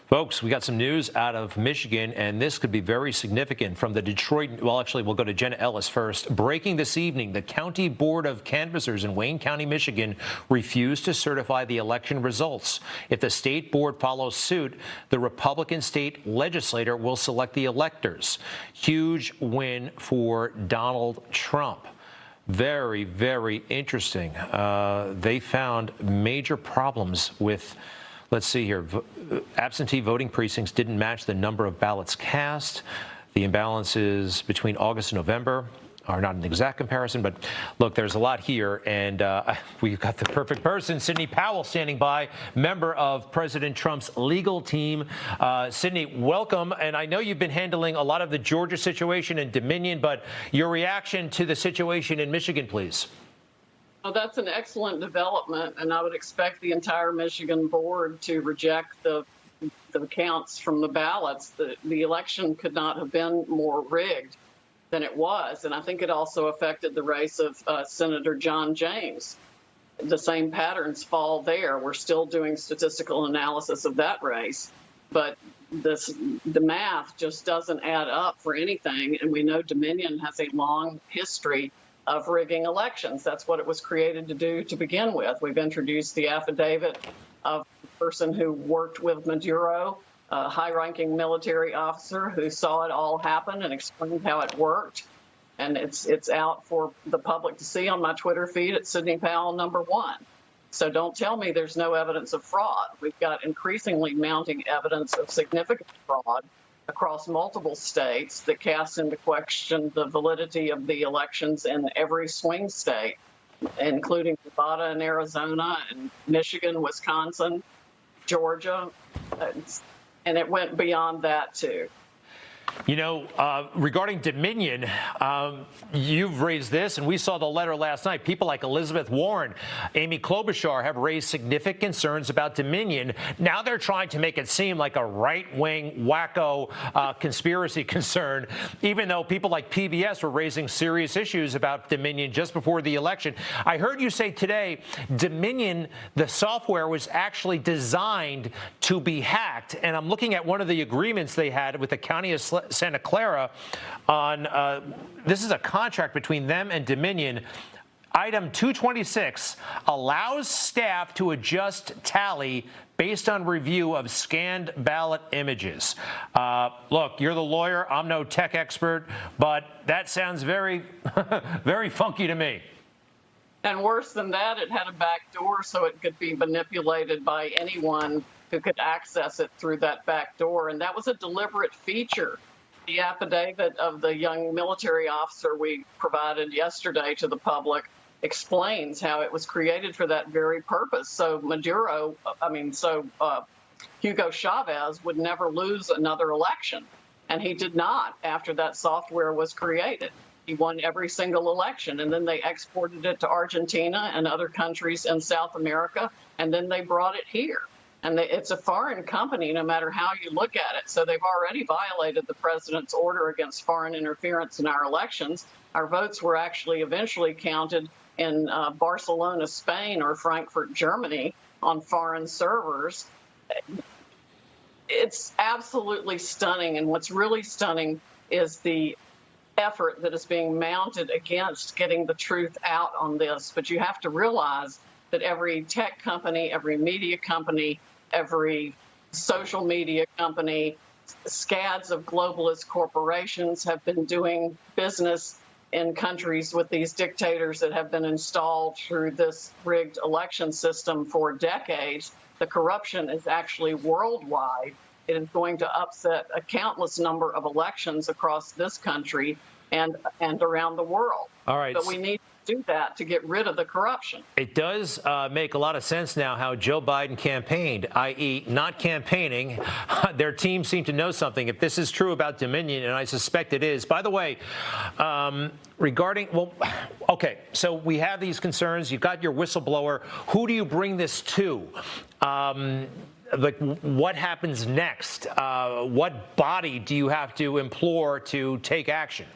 Folks, we got some news out of Michigan, and this could be very significant from the Detroit. Well, actually, we'll go to Jenna Ellis first. Breaking this evening, the County Board of Canvassers in Wayne County, Michigan, refused to certify the election results. If the state board follows suit, the Republican state legislator will select the electors. Huge win for Donald Trump. Very, very interesting. They found major problems with, let's see here, absentee voting precincts didn't match the number of ballots cast. The imbalances between August and November are not an exact comparison, but look, there's a lot here, and we've got the perfect person, Sidney Powell, standing by, member of President Trump's legal team. Sidney, welcome, and I know you've been handling a lot of the Georgia situation and Dominion, but your reaction to the situation in Michigan, please. Well, that's an excellent development, and I would expect the entire Michigan board to reject the counts from the ballots. The election could not have been more rigged than it was, and I think it also affected the race of Senator John James. The same patterns fall there. We're still doing statistical analysis of that race, but the math just doesn't add up for anything, and we know Dominion has a long history of rigging elections. That's what it was created to do to begin with. We've introduced the affidavit of the person who worked with Maduro, a high-ranking military officer who saw it all happen and explained how it worked. And it's out for the public to see on my Twitter feed at Sidney Powell #1. So don't tell me there's no evidence of fraud. We've got increasingly mounting evidence of significant fraud across multiple states that casts into question the validity of the elections in every swing state, including Nevada and Arizona and Michigan, Wisconsin, Georgia, and it went beyond that too. You know, regarding Dominion, you've raised this, and we saw the letter last night. People like Elizabeth Warren, Amy Klobuchar have raised significant concerns about Dominion. Now they're trying to make it seem like a right-wing, wacko conspiracy concern, even though people like PBS were raising serious issues about Dominion just before the election. I heard you say today Dominion, the software, was actually designed to be hacked, and I'm looking at one of the agreements they had with the County of Santa Clara on this is a contract between them and Dominion. Item 226 allows staff to adjust tally based on review of scanned ballot images. Look, you're the lawyer. I'm no tech expert, but that sounds very, very funky to me. And worse than that, it had a back door so it could be manipulated by anyone who could access it through that back door. And that was a deliberate feature. The affidavit of the young military officer we provided yesterday to the public explains how it was created for that very purpose. So Hugo Chavez would never lose another election. And he did not after that software was created. He won every single election, and then they exported it to Argentina and other countries in South America, and then they brought it here. And it's a foreign company, no matter how you look at it. So they've already violated the president's order against foreign interference in our elections. Our votes were actually eventually counted in Barcelona, Spain, or Frankfurt, Germany, on foreign servers. It's absolutely stunning. And what's really stunning is the effort that is being mounted against getting the truth out on this. But you have to realize that every tech company, every media company, every social media company, scads of globalist corporations have been doing business in countries with these dictators that have been installed through this rigged election system for decades. The corruption is actually worldwide. It is going to upset a countless number of elections across this country and around the world. All right. But we need to do that to get rid of the corruption. It does make a lot of sense now how Joe Biden campaigned, i.e. not campaigning. Their team seemed to know something. If this is true about Dominion, and I suspect it is. By the way, okay, so we have these concerns. You've got your whistleblower. Who do you bring this to? Like, what happens next? What body do you have to implore to take action?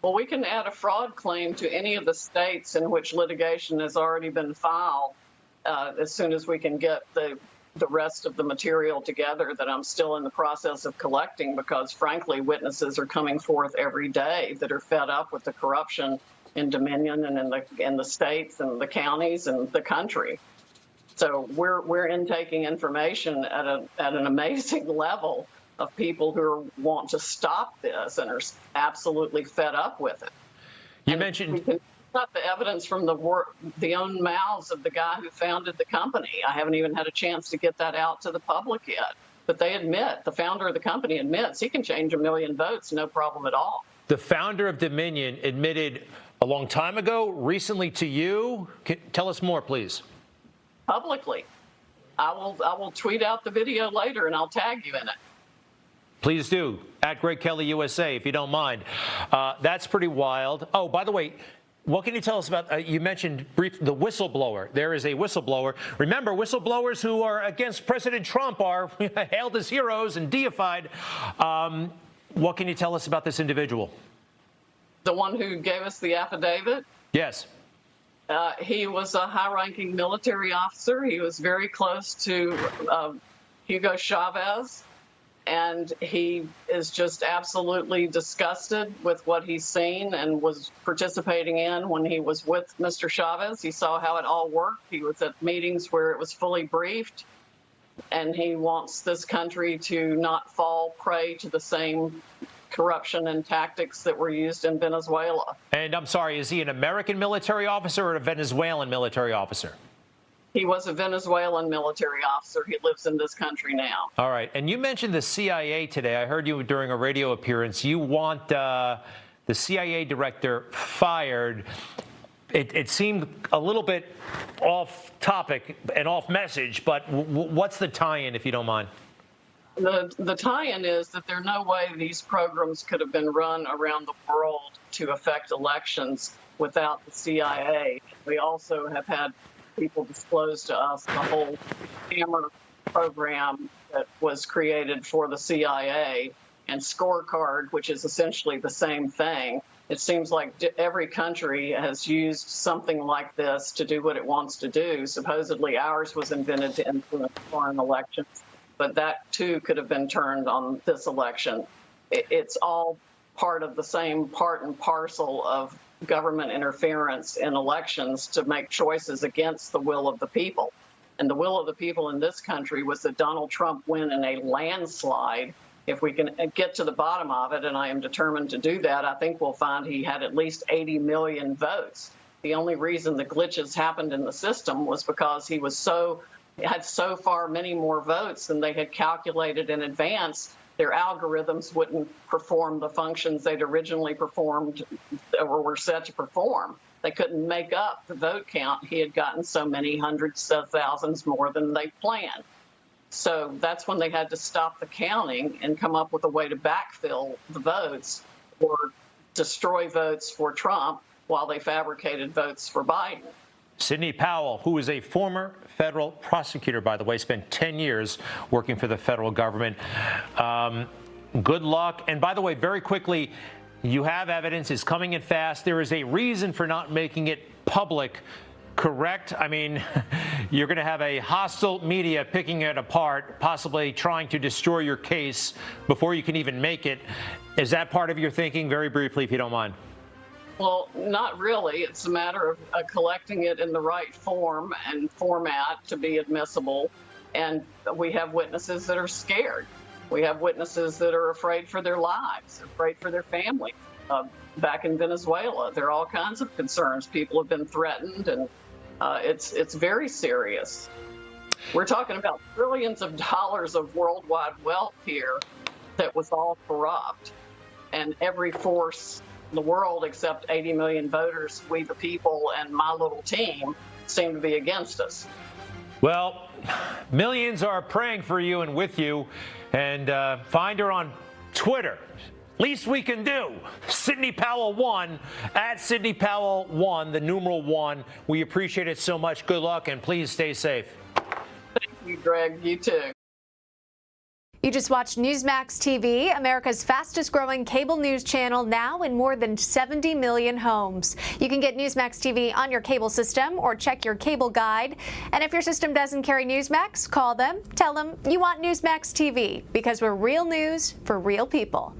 Well, we can add a fraud claim to any of the states in which litigation has already been filed as soon as we can get the the rest of the material together that I'm still in the process of collecting because, frankly, witnesses are coming forth every day that are fed up with the corruption in Dominion and in the states and the counties and the country. So we're intaking information at an amazing level of people who want to stop this and are absolutely fed up with it. You mentioned Not the evidence from the own mouths of the guy who founded the company. I haven't even had a chance to get that out to the public yet. But they admit, the founder of the company admits he can change 1 million votes, no problem at all. the founder of Dominion admitted a long time ago, recently to you. Tell us more, please. Publicly. I will tweet out the video later and I'll tag you in it. Please do, at Greg Kelly USA, if you don't mind. That's pretty wild. Oh, by the way, what can you tell us about, you mentioned the whistleblower. There is a whistleblower. Remember, whistleblowers who are against President Trump are hailed as heroes and deified. What can you tell us about this individual? The one who gave us the affidavit? Yes. He was a high-ranking military officer. He was very close to Hugo Chavez. And he is just absolutely disgusted with what he's seen and was participating in when he was with Mr. Chavez. He saw how it all worked. He was at meetings where it was fully briefed. And he wants this country to not fall prey to the same corruption and tactics that were used in Venezuela. And I'm sorry, is he an American military officer or a Venezuelan military officer? He was a Venezuelan military officer. He lives in this country now. All right. And you mentioned the CIA today. I heard you during a radio appearance. You want the CIA director fired. It seemed a little bit off topic and off message, but what's the tie-in, if you don't mind? The tie-in is that there's no way these programs could have been run around the world to affect elections without the CIA. We also have had people disclose to us the whole Hammer program that was created for the CIA and Scorecard, which is essentially the same thing. It seems like every country has used something like this to do what it wants to do. Supposedly ours was invented to influence foreign elections, but that too could have been turned on this election. It's all part of the same part and parcel of government interference in elections to make choices against the will of the people. And the will of the people in this country was that Donald Trump win in a landslide. If we can get to the bottom of it, and I am determined to do that, I think we'll find he had at least 80 million votes. The only reason the glitches happened in the system was because he had so far many more votes than they had calculated in advance. Their algorithms wouldn't perform the functions they'd originally performed or were set to perform. They couldn't make up the vote count. He had gotten so many hundreds of thousands more than they planned. So that's when they had to stop the counting and come up with a way to backfill the votes or destroy votes for Trump while they fabricated votes for Biden. Sidney Powell, who is a former federal prosecutor, by the way, spent 10 years working for the federal government. Good luck. And by the way, very quickly, you have evidence. It's coming in fast. There is a reason for not making it public, correct? I mean, you're going to have a hostile media picking it apart, possibly trying to destroy your case before you can even make it. Is that part of your thinking? Very briefly, if you don't mind. Well, not really. It's a matter of collecting it in the right form and format to be admissible. And we have witnesses that are scared. We have witnesses that are afraid for their lives, afraid for their families. Back in Venezuela, there are all kinds of concerns. People have been threatened, and it's very serious. We're talking about trillions of dollars of worldwide wealth here that was all corrupt. And every force the world except 80 million voters, we the people, and my little team seem to be against us. Well, millions are praying for you and with you. And find her on Twitter. Least we can do. Sidney Powell 1, at Sidney Powell 1, the numeral 1. We appreciate it so much. Good luck, and please stay safe. Thank you, Greg. You too. You just watched Newsmax TV, America's fastest growing cable news channel, now in more than 70 million homes. You can get Newsmax TV on your cable system or check your cable guide. And if your system doesn't carry Newsmax, call them, tell them you want Newsmax TV, because we're real news for real people.